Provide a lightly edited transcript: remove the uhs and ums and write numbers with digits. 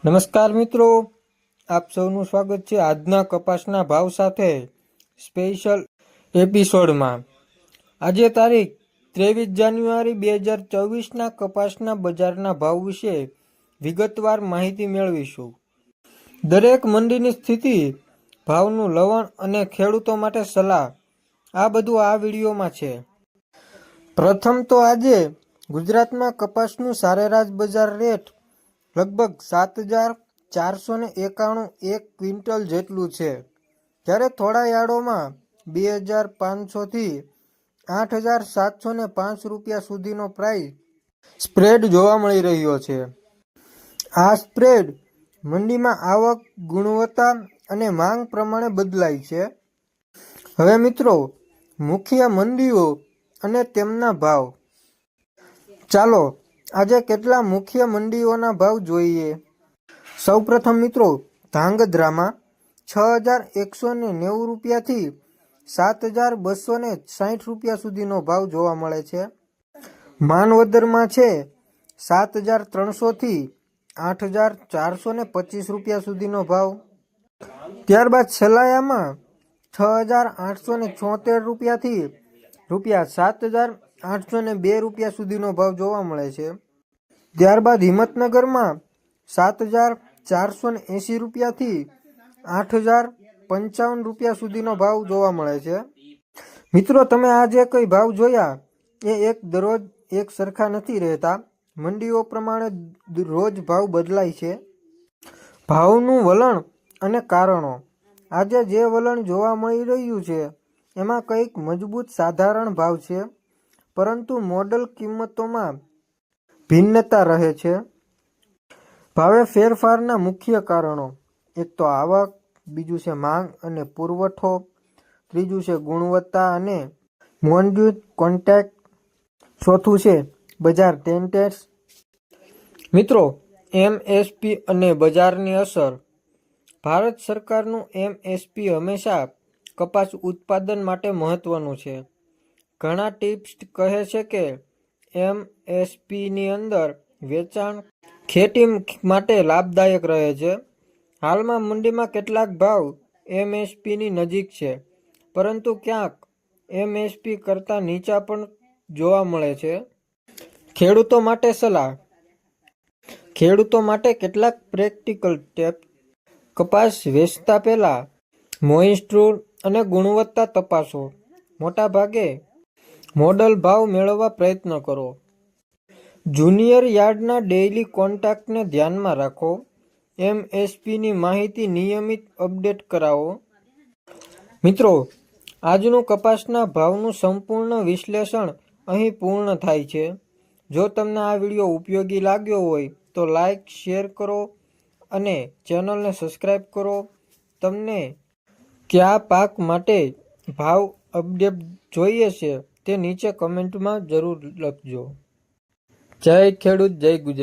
નમસ્કાર મિત્રો, આપ સૌનું સ્વાગત છે આજના કપાસના ભાવ સાથે સ્પેશિયલ એપિસોડમાં। આજે તારીખ 23 જાન્યુઆરી 2024ના કપાસના બજારના ભાવ વિશે વિગતવાર માહિતી મેળવીશું। દરેક મંડીની સ્થિતિ, ભાવનું લવણ અને ખેડૂતો માટે સલાહ, આ બધું આ વિડીયોમાં છે। પ્રથમ તો આજે ગુજરાતમાં કપાસનું સરેરાશ બજાર રેટ લગભગ 7,491 એક ક્વિન્ટલ જેટલું છે, જ્યારે થોડા યાર્ડોમાં 2,500 થી 8,705 રૂપિયા સુધીનો પ્રાઇસ સ્પ્રેડ જોવા મળી રહ્યો છે। આ સ્પ્રેડ મંડીમાં આવક, ગુણવત્તા અને માંગ પ્રમાણે બદલાય છે। હવે મિત્રો, મુખ્ય મંડીઓ અને તેમના ભાવ। ચાલો આજે કેટલા મુખ્ય મંડીઓના ભાવ જોઈએ। સૌપ્રથમ મિત્રો, ધાંગધ્રામાં 6,190 રૂપિયાથી 7,260 રૂપિયા સુધીનો ભાવ જોવા મળે છે। માનવદરમાં છે 7,300 થી 8,425 રૂપિયા સુધીનો ભાવ। ત્યારબાદ સલાયામાં 6,876 રૂપિયાથી ₹7,802 રૂપિયા સુધીનો ભાવ જોવા મળે છે। ત્યારબાદ હિંમતનગરમાં 7,480 રૂપિયાથી 8,055 રૂપિયા સુધીનો ભાવ જોવા મળે છે। મિત્રો, તમે આ જે કઈ ભાવ જોયા એ દરરોજ એક સરખા નથી રહેતા, મંડીઓ પ્રમાણે રોજ ભાવ બદલાય છે। ભાવનું વલણ અને કારણો। આજે જે વલણ જોવા મળી રહ્યું છે એમાં કંઈક મજબૂત સાધારણ ભાવ છે, પરંતુ મોડલ કિંમતોમાં ભિન્નતા રહે છે। ભાવે ફેરફારના મુખ્ય કારણો: એક તો આવક, બીજું છે માંગ અને પુરવઠો, ત્રીજું છે ગુણવત્તા અને મોન્સૂન કોન્ટ્રાક્ટ, ચોથું છે બજાર ટેન્ડન્સ। મિત્રો, એમએસપી અને બજારની અસર। ભારત સરકારનું એમએસપી હંમેશા કપાસ ઉત્પાદન માટે મહત્વનું છે। ઘણા ટિપ્સ કહે છે કે એમએસપીની અંદર વેચાણ ખેતી માટે લાભદાયક રહે છે। હાલમાં મંડીમાં કેટલાક ભાવ એમએસપીની નજીક છે, પરંતુ ક્યાંક એમએસપી કરતાં નીચા પણ જોવા મળે છે। ખેડૂતો માટે સલાહ। ખેડૂતો માટે કેટલાક પ્રેક્ટિકલ ટિપ્સ: કપાસ વેચતા પહેલા મોઇસ્ચર અને ગુણવત્તા તપાસો। મોટાભાગે મોડલ ભાવ મેળવવા પ્રયત્ન કરો। જુનિયર યાર્ડના ડેઇલી કોન્ટ્રાક્ટને ધ્યાનમાં રાખો। એમએસપીની માહિતી નિયમિત અપડેટ કરાવો। મિત્રો, આજનું કપાસના ભાવનું સંપૂર્ણ વિશ્લેષણ અહીં પૂર્ણ થાય છે। જો તમને આ વિડીયો ઉપયોગી લાગ્યો હોય તો લાઇક, શેર કરો અને ચેનલને સબસ્ક્રાઇબ કરો। તમને કયા પાક માટે ભાવ અપડેટ જોઈએ છે તે નીચે કમેન્ટમાં જરૂર લખજો। જય ખેડૂત, જય ગુજરાત।